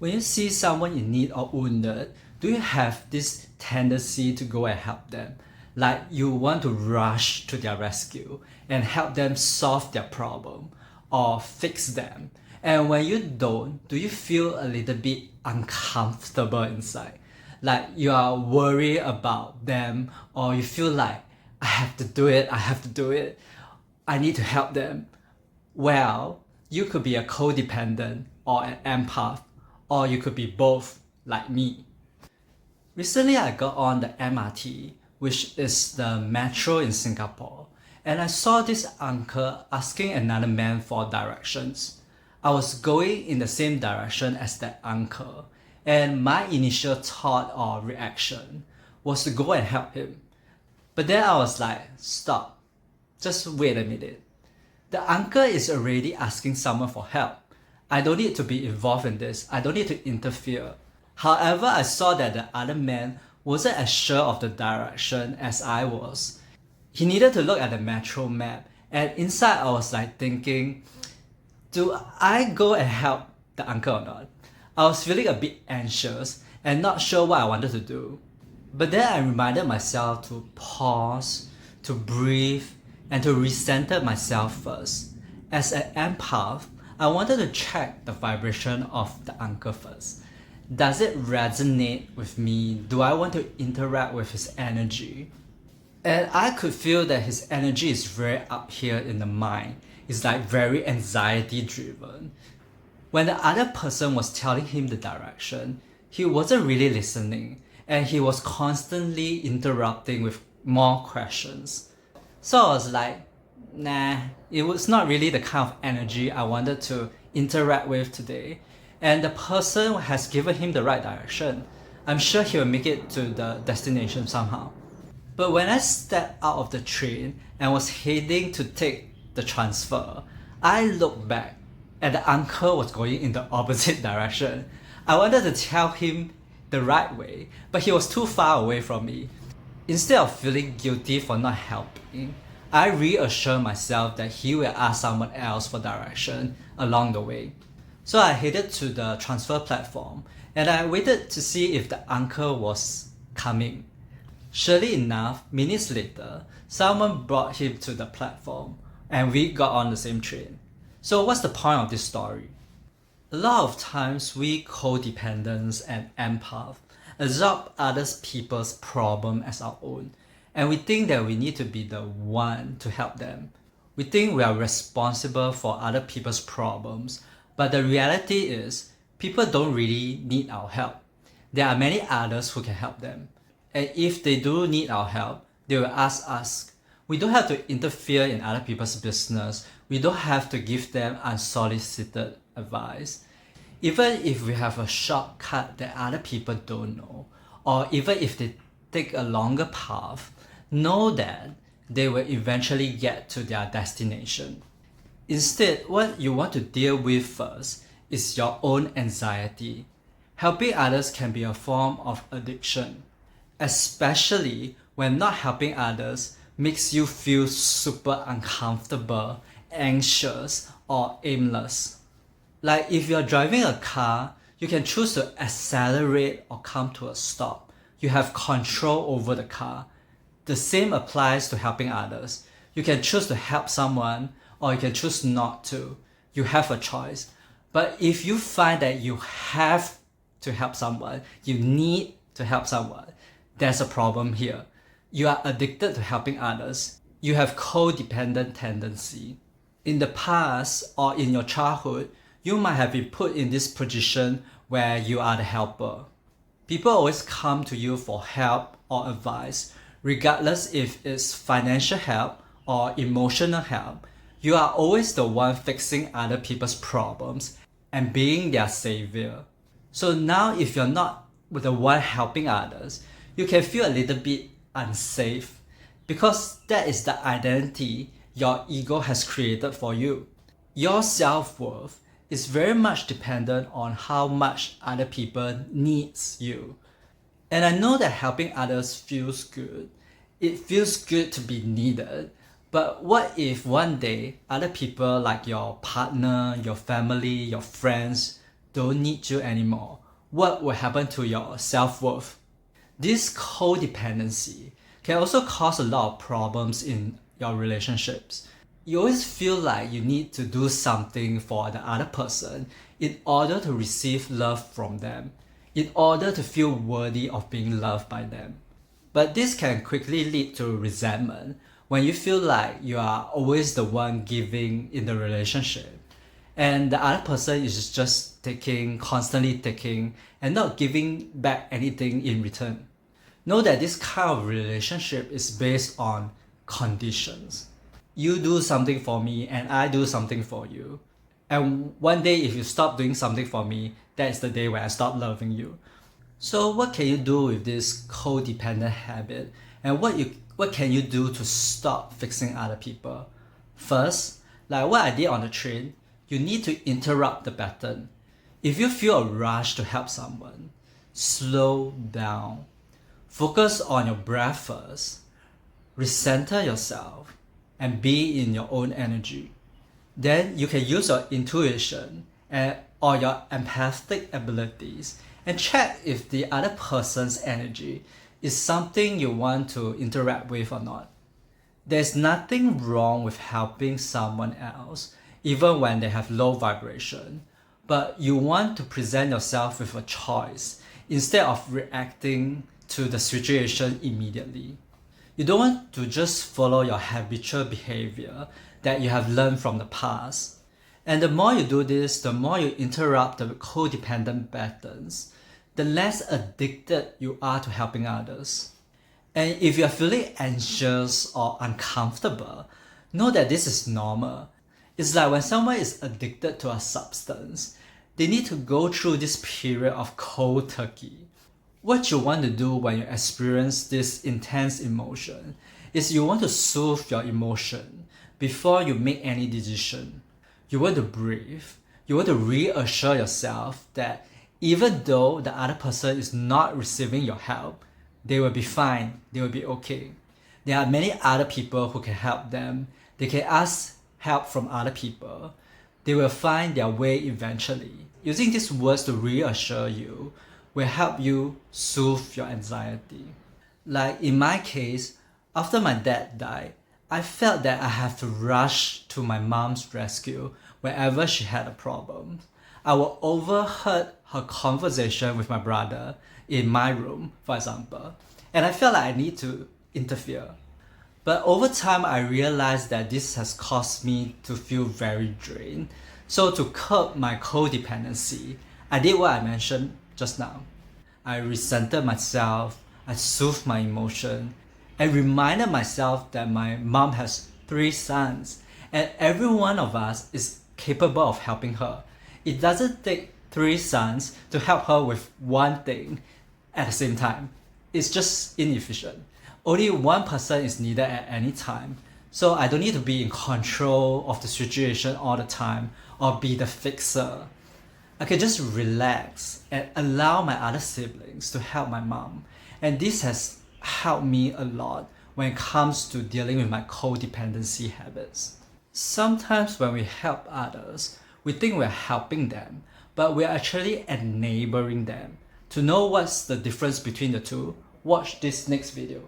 When you see someone in need or wounded, do you have this tendency to go and help them? Like you want to rush to their rescue and help them solve their problem or fix them. And when you don't, do you feel a little bit uncomfortable inside? Like you are worried about them, or you feel like, I have to do it, I need to help them. Well, you could be a codependent or an empath, or you could be both, like me. Recently, I got on the MRT, which is the metro in Singapore, and I saw this uncle asking another man for directions. I was going in the same direction as that uncle, and my initial thought or reaction was to go and help him. But then I was like, stop, just wait a minute. The uncle is already asking someone for help. I don't need to be involved in this. I don't need to interfere. However, I saw that the other man wasn't as sure of the direction as I was. He needed to look at the metro map, and inside I was like thinking, do I go and help the uncle or not? I was feeling a bit anxious and not sure what I wanted to do. But then I reminded myself to pause, to breathe, and to recenter myself first. As an empath, I wanted to check the vibration of the uncle first. Does it resonate with me? Do I want to interact with his energy? And I could feel that his energy is very up here in the mind. It's like very anxiety driven. When the other person was telling him the direction, he wasn't really listening, and he was constantly interrupting with more questions. So I was like, nah, it was not really the kind of energy I wanted to interact with today. And the person has given him the right direction. I'm sure he will make it to the destination somehow. But when I stepped out of the train and was heading to take the transfer, I looked back and the uncle was going in the opposite direction. I wanted to tell him the right way, but he was too far away from me. Instead of feeling guilty for not helping, I reassured myself that he will ask someone else for direction along the way. So I headed to the transfer platform and I waited to see if the uncle was coming. Surely enough, minutes later, someone brought him to the platform and we got on the same train. So what's the point of this story? A lot of times we codependents and empaths absorb other people's problem as our own, and we think that we need to be the one to help them. We think we are responsible for other people's problems, but the reality is people don't really need our help. There are many others who can help them, and if they do need our help, they will ask us. We don't have to interfere in other people's business. We don't have to give them unsolicited advice. Even if we have a shortcut that other people don't know, or even if they take a longer path, know that they will eventually get to their destination. Instead, what you want to deal with first is your own anxiety. Helping others can be a form of addiction, especially when not helping others makes you feel super uncomfortable, anxious, or aimless. Like if you're driving a car, you can choose to accelerate or come to a stop. You have control over the car. The same applies to helping others. You can choose to help someone or you can choose not to. You have a choice. But if you find that you have to help someone, you need to help someone, there's a problem here. You are addicted to helping others. You have codependent tendency. In the past or in your childhood, you might have been put in this position where you are the helper. People always come to you for help or advice, regardless if it's financial help or emotional help. You are always the one fixing other people's problems and being their savior. So now if you're not the one helping others, you can feel a little bit unsafe because that is the identity your ego has created for you. Your self-worth is very much dependent on how much other people needs you. And I know that helping others feels good. It feels good to be needed. But what if one day other people like your partner, your family, your friends don't need you anymore, what will happen to your self-worth? This codependency can also cause a lot of problems in your relationships. You always feel like you need to do something for the other person in order to receive love from them, in order to feel worthy of being loved by them. But this can quickly lead to resentment when you feel like you are always the one giving in the relationship, and the other person is just taking, constantly taking, and not giving back anything in return. Know that this kind of relationship is based on conditions. You do something for me and I do something for you. And one day if you stop doing something for me, that is the day when I stop loving you. So what can you do with this codependent habit? And what can you do to stop fixing other people? First, like what I did on the train, you need to interrupt the pattern. If you feel a rush to help someone, slow down. Focus on your breath first. Recenter yourself and be in your own energy. Then you can use your intuition or your empathic abilities and check if the other person's energy is something you want to interact with or not. There's nothing wrong with helping someone else, even when they have low vibration, but you want to present yourself with a choice instead of reacting to the situation immediately. You don't want to just follow your habitual behavior that you have learned from the past. And the more you do this, the more you interrupt the codependent patterns, the less addicted you are to helping others. And if you're feeling anxious or uncomfortable, know that this is normal. It's like when someone is addicted to a substance, they need to go through this period of cold turkey. What you want to do when you experience this intense emotion is you want to soothe your emotion before you make any decision. You want to breathe. You want to reassure yourself that even though the other person is not receiving your help, they will be fine, they will be okay. There are many other people who can help them. They can ask help from other people. They will find their way eventually. Using these words to reassure you will help you soothe your anxiety. Like in my case, after my dad died, I felt that I have to rush to my mom's rescue whenever she had a problem. I will overheard her conversation with my brother in my room, for example, and I felt like I need to interfere. But over time, I realized that this has caused me to feel very drained. So to curb my codependency, I did what I mentioned just now. I recentered myself, I soothed my emotion, and reminded myself that my mom has 3 sons, and every one of us is capable of helping her. It doesn't take 3 sons to help her with one thing at the same time. It's just inefficient. Only one person is needed at any time, so I don't need to be in control of the situation all the time or be the fixer. I can just relax and allow my other siblings to help my mom, and this has helped me a lot when it comes to dealing with my codependency habits. Sometimes when we help others, we think we're helping them, but we're actually enabling them. To know what's the difference between the two, watch this next video.